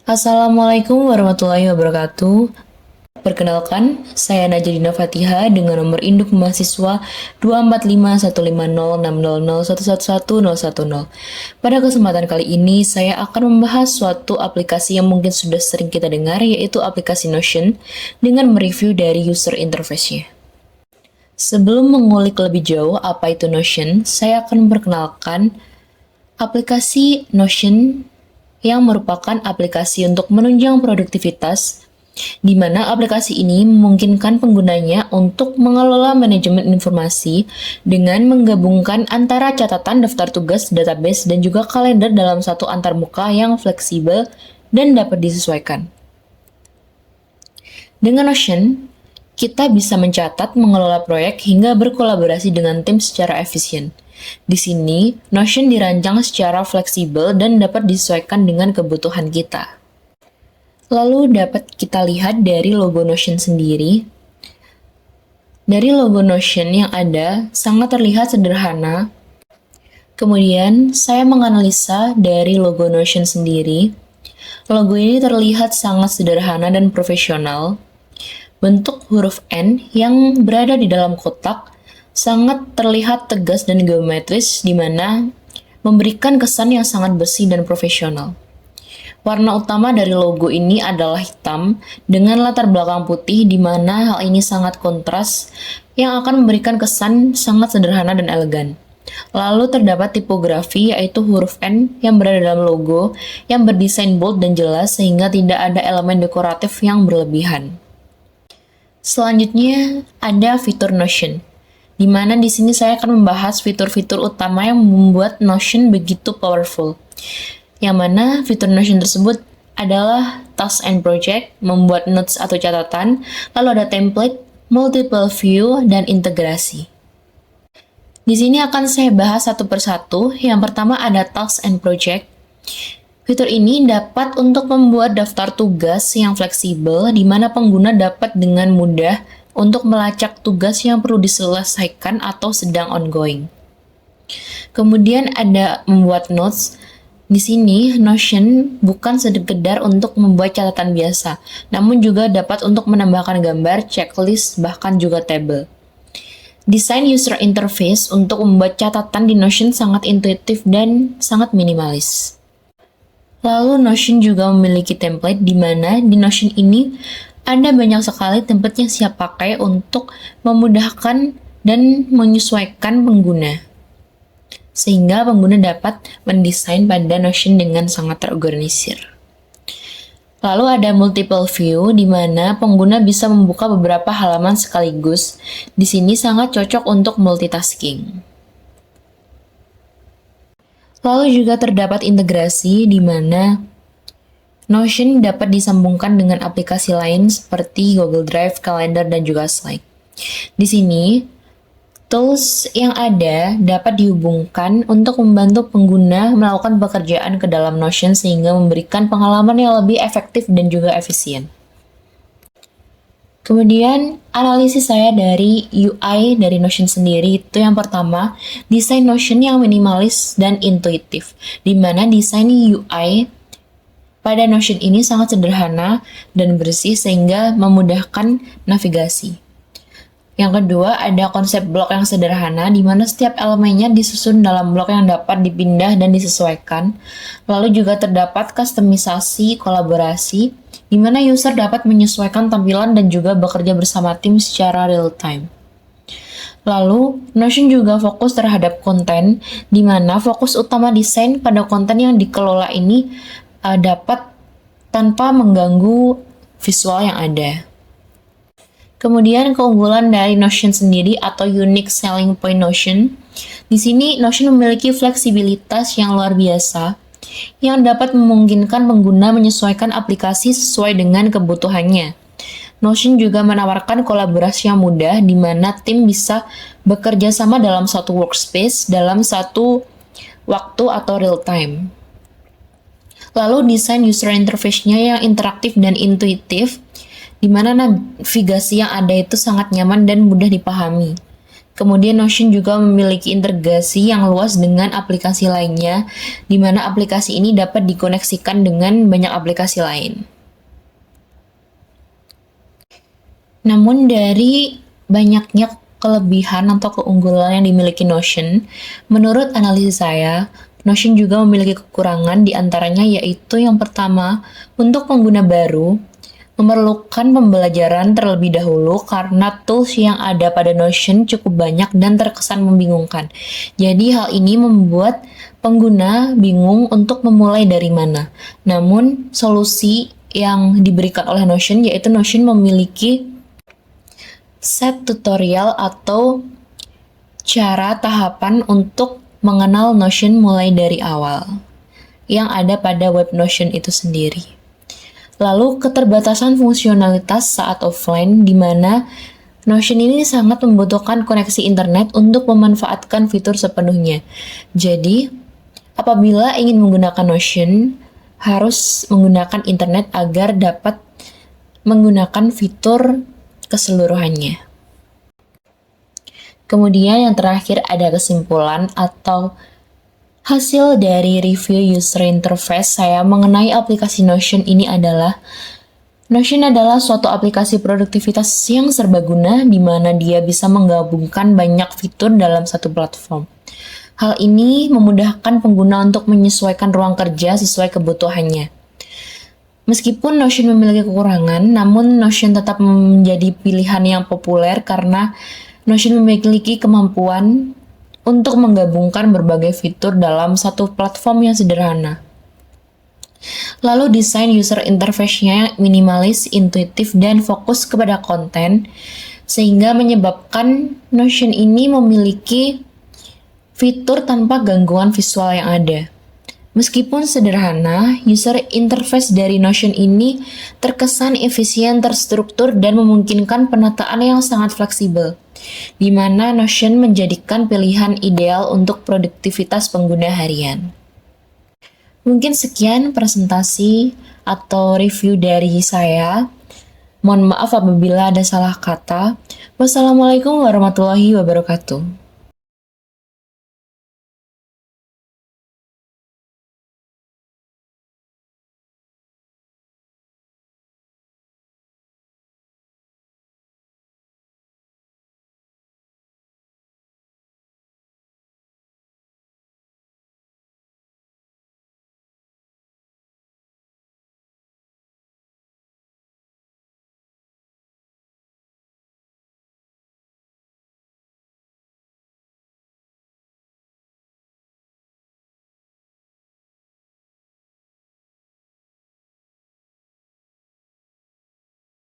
Assalamualaikum warahmatullahi wabarakatuh. Perkenalkan, saya Najadina Fatiha dengan nomor induk mahasiswa 245150600111010. Pada kesempatan kali ini, saya akan membahas suatu aplikasi yang mungkin sudah sering kita dengar, yaitu aplikasi Notion, dengan mereview dari user interface-nya. Sebelum mengulik lebih jauh apa itu Notion, saya akan memperkenalkan aplikasi Notion yang merupakan aplikasi untuk menunjang produktivitas, di mana aplikasi ini memungkinkan penggunanya untuk mengelola manajemen informasi dengan menggabungkan antara catatan daftar tugas, database, dan juga kalender dalam satu antarmuka yang fleksibel dan dapat disesuaikan. Dengan Notion, kita bisa mencatat, mengelola proyek, hingga berkolaborasi dengan tim secara efisien. Di sini, Notion dirancang secara fleksibel dan dapat disesuaikan dengan kebutuhan kita. Lalu dapat kita lihat dari logo Notion sendiri. Dari logo Notion yang ada, sangat terlihat sederhana. Kemudian, saya menganalisa dari logo Notion sendiri. Logo ini terlihat sangat sederhana dan profesional. Bentuk huruf N yang berada di dalam kotak sangat terlihat tegas dan geometris, di mana memberikan kesan yang sangat bersih dan profesional. Warna utama dari logo ini adalah hitam dengan latar belakang putih, di mana hal ini sangat kontras yang akan memberikan kesan sangat sederhana dan elegan. Lalu terdapat tipografi, yaitu huruf N yang berada dalam logo yang berdesain bold dan jelas sehingga tidak ada elemen dekoratif yang berlebihan. Selanjutnya ada fitur Notion, di mana di sini saya akan membahas fitur-fitur utama yang membuat Notion begitu powerful. Yang mana fitur Notion tersebut adalah Task and Project, membuat notes atau catatan, lalu ada template, multiple view, dan integrasi. Di sini akan saya bahas satu persatu. Yang pertama ada Task and Project. Fitur ini dapat untuk membuat daftar tugas yang fleksibel, di mana pengguna dapat dengan mudah untuk melacak tugas yang perlu diselesaikan atau sedang ongoing. Kemudian ada membuat notes. Di sini, Notion bukan sekedar untuk membuat catatan biasa, namun juga dapat untuk menambahkan gambar, checklist, bahkan juga tabel. Desain user interface untuk membuat catatan di Notion sangat intuitif dan sangat minimalis. Lalu Notion juga memiliki template, di mana di Notion ini ada banyak sekali template yang siap pakai untuk memudahkan dan menyesuaikan pengguna, sehingga pengguna dapat mendesain pada Notion dengan sangat terorganisir. Lalu ada multiple view, di mana pengguna bisa membuka beberapa halaman sekaligus. Di sini sangat cocok untuk multitasking. Lalu juga terdapat integrasi, di mana Notion dapat disambungkan dengan aplikasi lain seperti Google Drive, Calendar, dan juga Slack. Di sini, tools yang ada dapat dihubungkan untuk membantu pengguna melakukan pekerjaan ke dalam Notion sehingga memberikan pengalaman yang lebih efektif dan juga efisien. Kemudian, analisis saya dari UI dari Notion sendiri itu yang pertama, desain Notion yang minimalis dan intuitif, di mana desain UI pada Notion ini sangat sederhana dan bersih sehingga memudahkan navigasi. Yang kedua, ada konsep blok yang sederhana, di mana setiap elemennya disusun dalam blok yang dapat dipindah dan disesuaikan. Lalu juga terdapat kustomisasi kolaborasi, di mana user dapat menyesuaikan tampilan dan juga bekerja bersama tim secara real-time. Lalu, Notion juga fokus terhadap konten, di mana fokus utama desain pada konten yang dikelola ini dapat tanpa mengganggu visual yang ada. Kemudian keunggulan dari Notion sendiri atau unique selling point Notion. Di sini Notion memiliki fleksibilitas yang luar biasa yang dapat memungkinkan pengguna menyesuaikan aplikasi sesuai dengan kebutuhannya. Notion juga menawarkan kolaborasi yang mudah, di mana tim bisa bekerja sama dalam satu workspace dalam satu waktu atau real time. Lalu desain user interface-nya yang interaktif dan intuitif, di mana navigasi yang ada itu sangat nyaman dan mudah dipahami. Kemudian Notion juga memiliki integrasi yang luas dengan aplikasi lainnya, di mana aplikasi ini dapat dikoneksikan dengan banyak aplikasi lain. Namun dari banyaknya kelebihan atau keunggulan yang dimiliki Notion, menurut analisis saya, Notion juga memiliki kekurangan, di antaranya yaitu yang pertama, untuk pengguna baru, memerlukan pembelajaran terlebih dahulu karena tools yang ada pada Notion cukup banyak dan terkesan membingungkan. Jadi hal ini membuat pengguna bingung untuk memulai dari mana. Namun solusi yang diberikan oleh Notion yaitu Notion memiliki set tutorial atau cara tahapan untuk mengenal Notion mulai dari awal yang ada pada web Notion itu sendiri. Lalu keterbatasan fungsionalitas saat offline, di mana Notion ini sangat membutuhkan koneksi internet untuk memanfaatkan fitur sepenuhnya. Jadi, apabila ingin menggunakan Notion, harus menggunakan internet agar dapat menggunakan fitur keseluruhannya. Kemudian yang terakhir ada kesimpulan atau hasil dari review user interface saya mengenai aplikasi Notion ini adalah Notion adalah suatu aplikasi produktivitas yang serbaguna di mana dia bisa menggabungkan banyak fitur dalam satu platform. Hal ini memudahkan pengguna untuk menyesuaikan ruang kerja sesuai kebutuhannya. Meskipun Notion memiliki kekurangan, namun Notion tetap menjadi pilihan yang populer karena Notion memiliki kemampuan untuk menggabungkan berbagai fitur dalam satu platform yang sederhana. Lalu desain user interface-nya minimalis, intuitif, dan fokus kepada konten, sehingga menyebabkan Notion ini memiliki fitur tanpa gangguan visual yang ada. Meskipun sederhana, user interface dari Notion ini terkesan efisien, terstruktur, dan memungkinkan penataan yang sangat fleksibel, di mana Notion menjadikan pilihan ideal untuk produktivitas pengguna harian. Mungkin sekian presentasi atau review dari saya. Mohon maaf apabila ada salah kata. Wassalamualaikum warahmatullahi wabarakatuh.